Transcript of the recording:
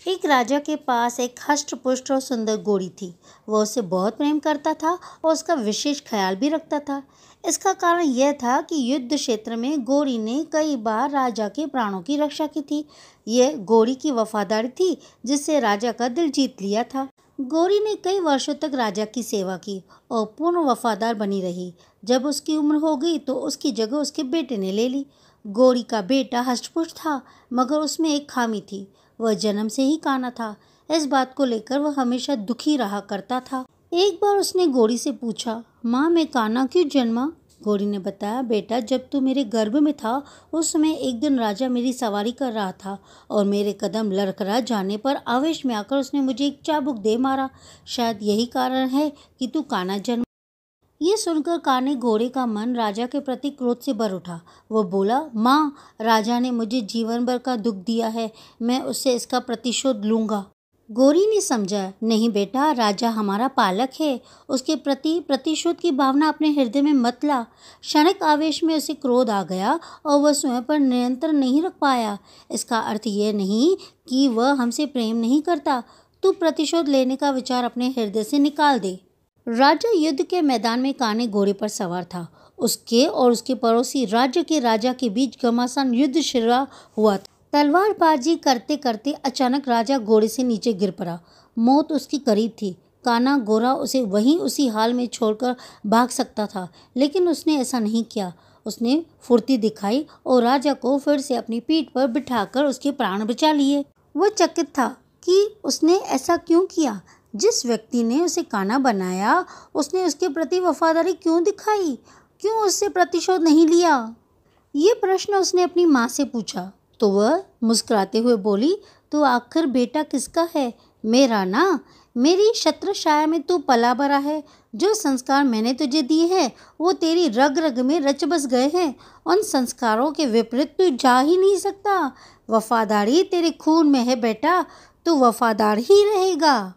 एक राजा के पास एक हष्ट-पुष्ट और सुंदर घोड़ी थी। वह उसे बहुत प्रेम करता था और उसका विशेष ख्याल भी रखता था। इसका कारण यह था कि युद्ध क्षेत्र में घोड़ी ने कई बार राजा के प्राणों की रक्षा की थी। यह घोड़ी की वफादारी थी जिससे राजा का दिल जीत लिया था। घोड़ी ने कई वर्षों तक राजा की सेवा की और पूर्ण वफादार बनी रही। जब उसकी उम्र हो गई तो उसकी जगह उसके बेटे ने ले ली। घोड़ी का बेटा हष्ट-पुष्ट था, मगर उसमें एक खामी थी। वह जन्म से ही काना था। इस बात को लेकर वह हमेशा दुखी रहा करता था। एक बार उसने घोड़ी से पूछा, माँ मैं काना क्यों जन्मा? घोड़ी ने बताया, बेटा जब तू मेरे गर्भ में था उस समय एक दिन राजा मेरी सवारी कर रहा था और मेरे कदम लड़खड़ा जाने पर आवेश में आकर उसने मुझे एक चाबुक दे मारा। शायद यही कारण है कि तू काना जन्मा। ये सुनकर काने घोड़े का मन राजा के प्रति क्रोध से भर उठा। वह बोला, माँ राजा ने मुझे जीवन भर का दुख दिया है, मैं उससे इसका प्रतिशोध लूंगा। घोड़ी ने समझा, नहीं बेटा, राजा हमारा पालक है, उसके प्रति प्रतिशोध की भावना अपने हृदय में मत ला। क्षणिक आवेश में उसे क्रोध आ गया और वह स्वयं पर नियंत्रण नहीं रख पाया। इसका अर्थ यह नहीं कि वह हमसे प्रेम नहीं करता। तू प्रतिशोध लेने का विचार अपने हृदय से निकाल दे। राजा युद्ध के मैदान में काने घोड़े पर सवार था। उसके और उसके पड़ोसी राज्य के राजा के बीच घमासान युद्ध छिड़ा हुआ था। तलवारबाजी करते करते अचानक राजा घोड़े से नीचे गिर पड़ा। मौत उसकी करीब थी। काना घोड़ा उसे वहीं उसी हाल में छोड़कर भाग सकता था, लेकिन उसने ऐसा नहीं किया। उसने फुर्ती दिखाई और राजा को फिर से अपनी पीठ पर बिठाकर उसके प्राण बचा लिए। वह चकित था कि उसने ऐसा क्यों किया। जिस व्यक्ति ने उसे काना बनाया उसने उसके प्रति वफादारी क्यों दिखाई? क्यों उससे प्रतिशोध नहीं लिया? ये प्रश्न उसने अपनी माँ से पूछा तो वह मुस्कुराते हुए बोली, तू आखिर बेटा किसका है? मेरा ना। मेरी छत्रछाया में तू पला बड़ा है। जो संस्कार मैंने तुझे दिए हैं वो तेरी रग रग में रच बस गए हैं। उन संस्कारों के विपरीत तू जा ही नहीं सकता। वफादारी तेरे खून में है बेटा, तू वफादार ही रहेगा।